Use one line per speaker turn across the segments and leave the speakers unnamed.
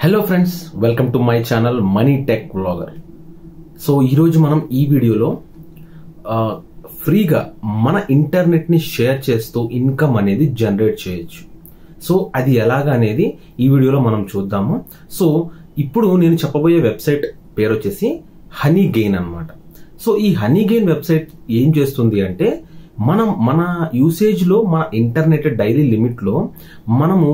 Hello friends, welcome to my channel money tech vlogger. So ఈరోజు మనం ఈ వీడియోలో ఫ్రీగా మన ఇంటర్నెట్ని షేర్ చేస్తూ ఇన్కమ్ అనేది జనరేట్ చేయొచ్చు. సో అది ఎలాగా అనేది ఈ వీడియోలో మనం చూద్దాము. సో ఇప్పుడు నేను చెప్పబోయే వెబ్సైట్ పేరు వచ్చేసి హనీగెయిన్ అన్నమాట. సో ఈ హనీగెయిన్ వెబ్సైట్ ఏం చేస్తుంది అంటే మన యూసేజ్లో మన ఇంటర్నెట్ డైలీ లిమిట్లో మనము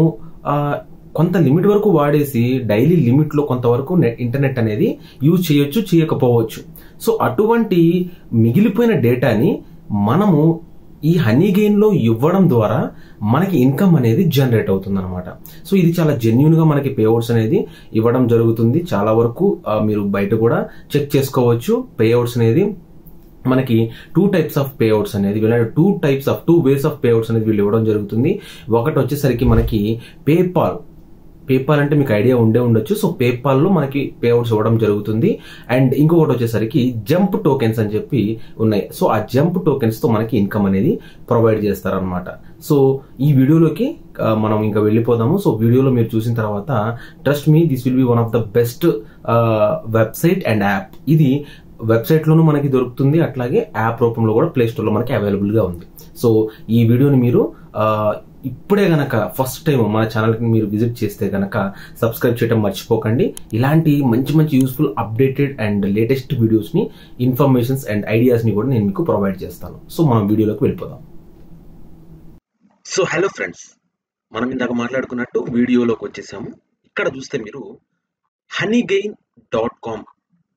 కొంత లిమిట్ వరకు వాడేసి డైలీ లిమిట్లో కొంతవరకు ఇంటర్నెట్ అనేది యూజ్ చేయొచ్చు, చేయకపోవచ్చు. సో అటువంటి మిగిలిపోయిన డేటాని మనము ఈ హనీగెయిన్లో ఇవ్వడం ద్వారా మనకి ఇన్కమ్ అనేది జనరేట్ అవుతుంది అనమాట. సో ఇది చాలా జెన్యూన్గా మనకి పేఅవుట్స్ అనేది ఇవ్వడం జరుగుతుంది. చాలా వరకు మీరు బయట కూడా చెక్ చేసుకోవచ్చు. పేఅవుట్స్ అనేది మనకి టూ టైప్స్ ఆఫ్ పేఅవుట్స్ అనేది టూ వేస్ ఆఫ్ పేఅవుట్స్ అనేది వీళ్ళు ఇవ్వడం జరుగుతుంది. ఒకటి వచ్చేసరికి మనకి పేపాల్ అంటే మీకు ఐడియా ఉండొచ్చు. సో పేపాల్లో మనకి పేఅవుట్స్ ఇవ్వడం జరుగుతుంది. అండ్ ఇంకొకటి వచ్చేసరికి జంప్ టోకెన్స్ అని చెప్పి ఉన్నాయి. సో ఆ జంప్ టోకెన్స్ తో మనకి ఇన్కమ్ అనేది ప్రొవైడ్ చేస్తారనమాట. సో ఈ వీడియోలోకి మనం ఇంకా వెళ్ళిపోదాము. సో వీడియోలో మీరు చూసిన తర్వాత trust me, this will be one of the best website and app. ఇది వెబ్సైట్లోనూ మనకి దొరుకుతుంది, అట్లాగే యాప్ రూపంలో కూడా ప్లే స్టోర్లో మనకి అవైలబుల్గా ఉంది. సో ఈ వీడియోని మీరు ఇప్పుడే గనక ఫస్ట్ టైం మన ఛానల్కి మీరు విజిట్ చేస్తే గనక సబ్స్క్రైబ్ చేయడం మర్చిపోకండి. ఇలాంటి మంచి మంచి యూస్ఫుల్ అప్డేటెడ్ అండ్ లేటెస్ట్ వీడియోస్ని, ఇన్ఫర్మేషన్స్ అండ్ ఐడియాస్ని కూడా నేను మీకు ప్రొవైడ్ చేస్తాను. సో మనం వీడియోలోకి వెళ్ళిపోదాం. సో హలో ఫ్రెండ్స్, మనం ఇందాక మాట్లాడుకున్నట్టు వీడియోలోకి వచ్చేసాము. ఇక్కడ చూస్తే మీరు honeygain.com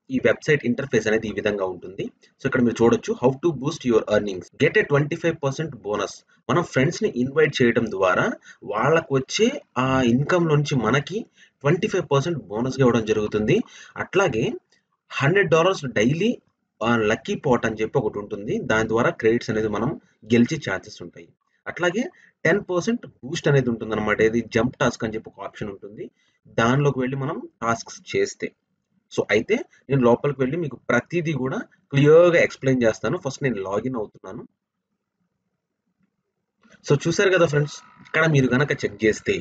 ఈ వెబ్సైట్ ఇంటర్ఫేస్ అనేది ఈ విధంగా ఉంటుంది. సో ఇక్కడ మీరు చూడొచ్చు, how to Boost your earnings, get a 25% bonus. మనం ఫ్రెండ్స్ ని ఇన్వైట్ చేయడం ద్వారా వాళ్ళకు వచ్చే ఆ ఇన్కమ్ నుంచి మనకి 25% బోనస్ గా ఇవ్వడం జరుగుతుంది. అట్లాగే $100 డైలీ లక్కీ పాట్ అని చెప్పి ఒకటి ఉంటుంది. దాని ద్వారా క్రెడిట్స్ అనేది మనం గెలిచే ఛాన్సెస్ ఉంటాయి. అట్లాగే 10% బూస్ట్ అనేది ఉంటుంది అనమాట. ఇది జంప్ టాస్క్ అని చెప్పి ఒక ఆప్షన్ ఉంటుంది. దానిలోకి వెళ్ళి మనం టాస్క్స్ చేస్తే, సో అయితే నేను లోపలికి వెళ్ళి మీకు ప్రతిదీ కూడా క్లియర్గా ఎక్స్ప్లెయిన్ చేస్తాను. ఫస్ట్ నేను లాగిన్ అవుతున్నాను. సో చూసారు కదా ఫ్రెండ్స్, ఇక్కడ మీరు కనుక చెక్ చేస్తే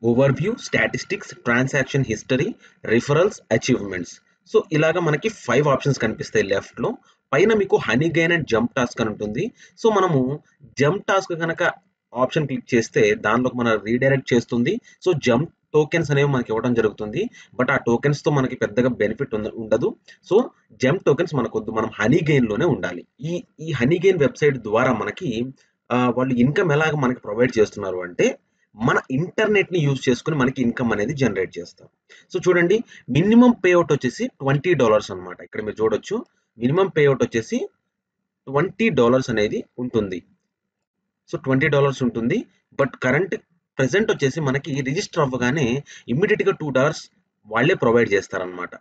over view, statistics, transaction history, referrals, achievements. So ఇలాగ మనకి 5 ఆప్షన్స్ కనిపిస్తాయి లెఫ్ట్ లో. పైన మీకు హనీగెయిన్ అండ్ జంప్ టాస్క్ అని ఉంటుంది. సో మనము జంప్ టాస్క్ కనుక ఆప్షన్ క్లిక్ చేస్తే దానిలోకి మన రీడైరెక్ట్ చేస్తుంది. సో జంప్ టోకెన్స్ అనేవి మనకి ఇవ్వడం జరుగుతుంది. బట్ ఆ టోకెన్స్ తో మనకి పెద్దగా బెనిఫిట్ ఉండదు. సో జంప్ టోకెన్స్ మనకొద్దు, మనం హనీగెయిన్ లోనే ఉండాలి. ఈ హనీగెయిన్ వెబ్సైట్ ద్వారా మనకి వాళ్ళు ఇన్కమ్ ఎలాగ మనకి ప్రొవైడ్ చేస్తున్నారు అంటే, మన ఇంటర్నెట్ ని యూజ్ చేసుకుని మనకి ఇన్కమ్ అనేది జనరేట్ చేస్తారు. సో చూడండి, మినిమం పేఅవుట్ వచ్చేసి $20 అనమాట. ఇక్కడ మీరు చూడొచ్చు, మినిమం పేఅవుట్ వచ్చేసి $20 అనేది ఉంటుంది. సో $20 ఉంటుంది. బట్ ప్రెసెంట్ వచ్చేసి మనకి రిజిస్టర్ అవ్వగానే ఇమ్మీడియట్ గా $2 వాళ్ళే ప్రొవైడ్ చేస్తారనమాట.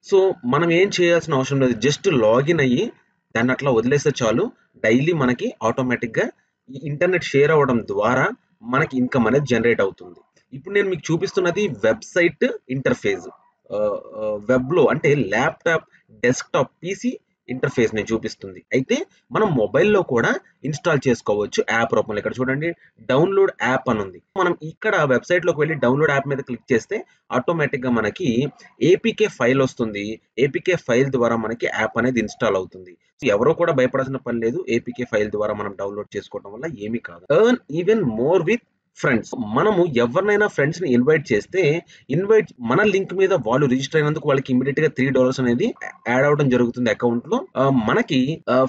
సో మనం ఏం చేయాల్సిన అవసరం లేదు, జస్ట్ లాగిన్ అయ్యి దాన్ని అట్లా వదిలేస్తే చాలు. డైలీ మనకి ఆటోమేటిక్ గా ఈ ఇంటర్నెట్ షేర్ అవ్వడం ద్వారా మనకి ఇన్కమ్ అనేది జనరేట్ అవుతుంది. ఇప్పుడు నేను మీకు చూపిస్తున్నది వెబ్సైట్ ఇంటర్ఫేస్. వెబ్ లో అంటే ల్యాప్టాప్, డెస్క్టాప్, పీసీ ఇంటర్ఫేస్ నేను చూపిస్తుంది. అయితే మనం మొబైల్లో కూడా ఇన్స్టాల్ చేసుకోవచ్చు యాప్ రూపంలో. ఇక్కడ చూడండి, డౌన్లోడ్ యాప్ అని ఉంది. మనం ఇక్కడ వెబ్సైట్ లోకి వెళ్ళి డౌన్లోడ్ యాప్ మీద క్లిక్ చేస్తే ఆటోమేటిక్ గా మనకి ఏపీకే ఫైల్ వస్తుంది. ఏపీకే ఫైల్ ద్వారా మనకి యాప్ అనేది ఇన్స్టాల్ అవుతుంది. ఎవరో కూడా భయపడాల్సిన పని లేదు. ఏపీకే ఫైల్ ద్వారా మనం డౌన్లోడ్ చేసుకోవడం వల్ల ఏమీ కాదు. Earn even more with friends. మనము ఎవరినైనా ఫ్రెండ్స్ ని ఇన్వైట్ చేస్తే, మన లింక్ మీద వాళ్ళు రిజిస్టర్ అయినందుకు వాళ్ళకి ఇమీడియట్ గా $3 అనేది యాడ్ అవడం జరుగుతుంది అకౌంట్ లో. మనకి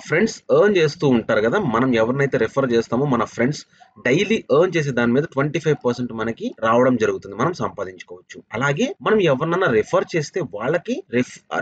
ఫ్రెండ్స్ ఎర్న్ చేస్తూ ఉంటారు కదా, మనం ఎవరినైతే రెఫర్ చేస్తామో మన ఫ్రెండ్స్ డైలీ ఎర్న్ చేసే దాని మీద 25% మనకి రావడం జరుగుతుంది, మనం సంపాదించుకోవచ్చు. అలాగే మనం ఎవరినైనా రెఫర్ చేస్తే వాళ్ళకి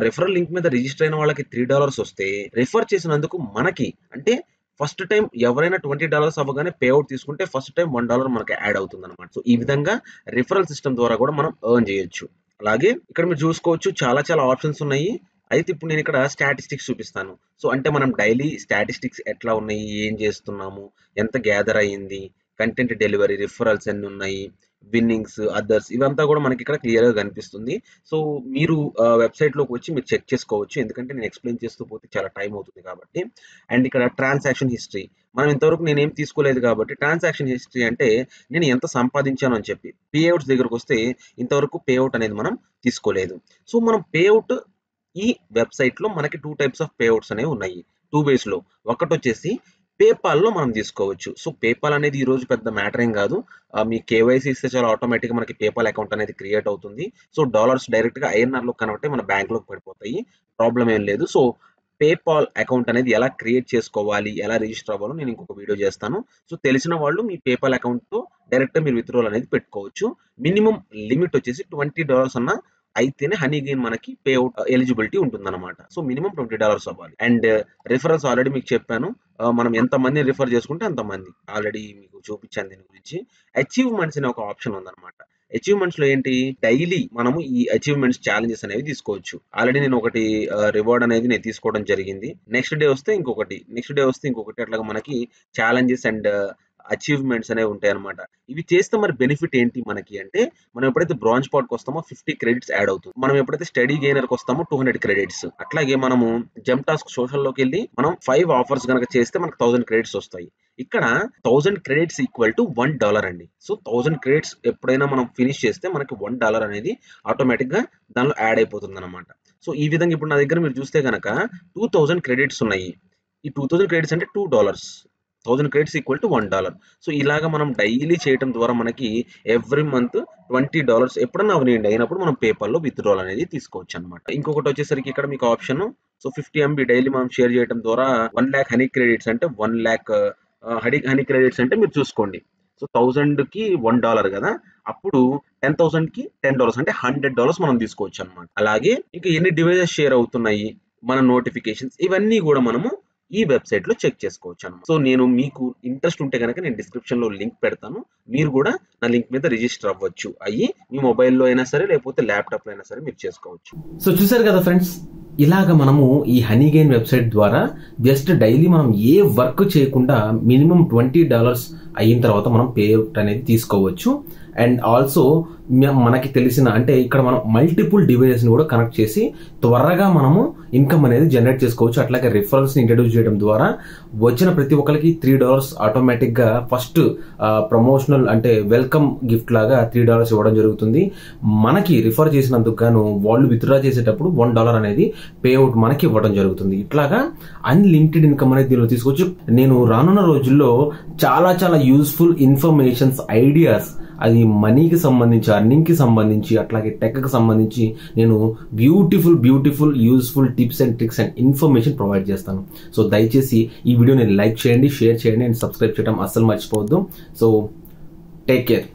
రెఫరల్ లింక్ మీద రిజిస్టర్ అయిన వాళ్ళకి $3 వస్తే, రెఫర్ చేసినందుకు మనకి అంటే ఫస్ట్ టైం ఎవరైనా $20 అవ్వగానే పేఅవుట్ తీసుకుంటే ఫస్ట్ టైం $1 మనకి యాడ్ అవుతుంది అనమాట. సో ఈ విధంగా రిఫరల్ సిస్టమ్ ద్వారా కూడా మనం ఎర్న్ చేయొచ్చు. అలాగే ఇక్కడ మీరు చూసుకోవచ్చు, చాలా ఆప్షన్స్ ఉన్నాయి. అయితే ఇప్పుడు నేను ఇక్కడ స్టాటిస్టిక్స్ చూపిస్తాను. సో అంటే మనం డైలీ స్టాటిస్టిక్స్ ఎట్లా ఉన్నాయి, ఏం చేస్తున్నాము, ఎంత గ్యాదర్ అయ్యింది, కంటెంట్ డెలివరీ, రిఫరల్స్ ఎన్ని ఉన్నాయి, విన్నింగ్స్, అదర్స్ ఇవంతా కూడా మనకి ఇక్కడ క్లియర్‌గా కనిపిస్తుంది. సో, మీరు వెబ్‌సైట్‌లోకి వచ్చి మీరు చెక్ చేసుకోవచ్చు. ఎందుకంటే నేను ఎక్స్‌ప్లెయిన్ చేస్తూ పోతే చాలా టైం అవుతుంది కాబట్టి. అండ్ ఇక్కడ ట్రాన్సాక్షన్ హిస్టరీ మనం ఇంతవరకు నేనేం తీసుకోలేదు కాబట్టి ట్రాన్సాక్షన్ హిస్టరీ అంటే నేను ఎంత సంపాదించాను అని చెప్పి. పేఅవుట్స్ దగ్గరకొస్తే ఇంతవరకు పేఅవుట్ అనేది మనం తీసుకోలేదు. సో, మనం పేఅవుట్ ఈ వెబ్‌సైట్‌లో మనకి 2 టైప్స్ ఆఫ్ పేఅవుట్స్ అనేవి ఉన్నాయి. 2 వేస్‌లో. ఒకటొచ్చేసి పేపాల్‌లో మనం తీసుకోవచ్చు. సో, పేపాల్ అనేది ఈ రోజు పెద్ద మ్యాటర్ ఏం కాదు. మీ కేవైసీ ఇస్తే చాలు ఆటోమేటిక్‌గా మనకి పేపాల్ అకౌంట్ అనేది క్రియేట్ అవుతుంది. సో, డాలర్స్ డైరెక్ట్‌గా ఐఎన్ఆర్‌లో కన్వర్ట్ అయ్యి మన బ్యాంక్‌లోకి పడిపోతాయి. ప్రాబ్లమ్ ఏం లేదు. సో, పేపాల్ అకౌంట్ అనేది ఎలా క్రియేట్ చేసుకోవాలి, ఎలా రిజిస్టర్ అవ్వాలో నేను ఇంకొక వీడియో చేస్తాను. సో, తెలిసిన వాళ్ళు మీ పేపాల్ అకౌంట్‌తో డైరెక్ట్‌గా మీరు విత్‌డ్రావల్ అనేది పెట్టుకోవచ్చు. మినిమమ్ లిమిట్ వచ్చేసి $20 అన్నా అయితేనే హనీగెయిన్ మనకి పేఅవుట్ ఎలిజిబిలిటీ ఉంటుందన్నమాట. సో, మినిమమ్ $20 అవ్వాలి. అండ్ రిఫరల్స్ ఆల్రెడీ మీకు చెప్పాను. మనం ఎంతమందిని రిఫర్ చేసుకుంటే అంతమంది. ఆల్రెడీ మీకు చూపించాను దీని గురించి. అచీవ్‌మెంట్స్ అనే ఒక ఆప్షన్ ఉందన్నమాట. అచీవ్‌మెంట్స్‌లో ఏంటి డైలీ మనము ఈ అచీవ్‌మెంట్స్ ఛాలెంజెస్ అనేవి తీసుకోవచ్చు. ఆల్రెడీ నేను ఒకటి రివార్డ్ అనేది నేను తీసుకోవడం జరిగింది. నెక్స్ట్ డే వస్తే ఇంకొకటి, నెక్స్ట్ డే వస్తే ఇంకొకటి అట్లాగా మనకి ఛాలెంజెస్ అండ్ అచీవ్‌మెంట్స్ అనేవి ఉంటాయన్నమాట. ఇవి చేస్తే మరి బెనిఫిట్ ఏంటి మనకి అంటే, మనం ఎప్పుడైతే బ్రాంజ్ పార్ట్‌కి వస్తామో 50 క్రెడిట్స్ యాడ్ అవుతుంది. మనం ఎప్పుడైతే స్టడీ గెయినర్‌కి వస్తామో 200 క్రెడిట్స్. అట్లాగే మనము జంప్ టాస్క్ సోషల్‌లోకెళ్ళి మనం 5 ఆఫర్స్ గనక చేస్తే మనకు 1000 క్రెడిట్స్ వస్తాయి. ఇక్కడ 1000 క్రెడిట్స్ ఈక్వల్ టు $1 అండి. సో, 1000 క్రెడిట్స్ ఎప్పుడైనా మనం ఫినిష్ చేస్తే మనకి $1 అనేది ఆటోమేటిక్‌గా దానిలో యాడ్ అయిపోతుందన్నమాట. సో, ఈ విధంగా ఇప్పుడు నా దగ్గర మీరు చూస్తే గనక 2000 క్రెడిట్స్ ఉన్నాయి. ఈ 2000 క్రెడిట్స్ అంటే $2. 1000 క్రెడిట్స్ ఈక్వల్ టు $1. సో, ఇలాగ మనం డైలీ చేయటం ద్వారా మనకి ఎవ్రీ మంత్ $20 ఎప్పుడన్నా అవనియండి అయినప్పుడు మనం పేపాల్‌లో విత్‌డ్రావల్ అనేది తీసుకోవచ్చనమాట. ఇంకొకటి వచ్చేసరికి ఇక్కడ మీకు ఆప్షన్ సో, 50 MB డైలీ మనం షేర్ చేయడం ద్వారా 1,00,000 హనీ క్రెడిట్స్ అంటే 1,00,000 హనీ క్రెడిట్స్ అంటే మీరు చూసుకోండి. సో, 1000కి $1 కదా! అప్పుడు 10,000కి $10 అంటే $100 మనం తీసుకోవచ్చనమాట. అలాగే ఇంకా ఎన్ని డివైసెస్ షేర్ అవుతున్నాయి, మన నోటిఫికేషన్స్ ఇవన్నీ కూడా మనము ఈ వెబ్‌సైట్‌లో చెక్ చేసుకోవచ్చనమాట. సో, నేను మీకు ఇంట్రెస్ట్ ఉంటే గనక నేను డిస్క్రిప్షన్‌లో లింక్ పెడతాను. మీరు కూడా నా లింక్ మీద రిజిస్టర్ అవ్వచ్చు. అయ్యి మీ మొబైల్‌లో అయినా సరే లేకపోతే ల్యాప్‌టాప్‌లో అయినా సరే మీరు చేసుకోవచ్చు.
సో చూసారు కదా ఫ్రెండ్స్, ఇలాగ మనము ఈ హనీగెయిన్ వెబ్సైట్ ద్వారా జస్ట్ డైలీ మనం ఏ వర్క్ చేయకుండా మినిమం $20 అయిన తర్వాత మనం పేఅవుట్ అనేది తీసుకోవచ్చు. అండ్ ఆల్సో మనకి తెలిసిన అంటే ఇక్కడ మనం మల్టిపుల్ డివైజెస్ ని కూడా కనెక్ట్ చేసి త్వరగా మనము ఇన్కమ్ అనేది జనరేట్ చేసుకోవచ్చు. అట్లాగే రిఫరల్స్ ని ఇంట్రడ్యూస్ చేయడం ద్వారా వచ్చిన ప్రతి ఒక్కరికి $3 ఆటోమేటిక్ గా ఫస్ట్ ప్రమోషనల్ అంటే వెల్కమ్ గిఫ్ట్ లాగా $3 ఇవ్వడం జరుగుతుంది. మనకి రిఫర్ చేసినందుకు గాను వాళ్ళు విత్డ్రా చేసేటప్పుడు $1 అనేది పేఅవుట్ మనకి ఇవ్వడం జరుగుతుంది. ఇట్లాగా అన్లిమిటెడ్ ఇన్కమ్ అనేది దీనిలో తీసుకోవచ్చు. నేను రానున్న రోజుల్లో చాలా చాలా యూస్ఫుల్ ఇన్ఫర్మేషన్స్, ఐడియాస్, అది మనీకి సంబంధించి, అర్నింగ్ కి సంబంధించి, అట్లాగే టెక్ కి సంబంధించి నేను beautiful useful tips and tricks and information provide చేస్తాను. సో దయచేసి ఈ వీడియోని లైక్ చేయండి, షేర్ చేయండి అండ్ సబ్స్క్రైబ్ చేయడం అస్సలు మర్చిపోవద్దు. So take care.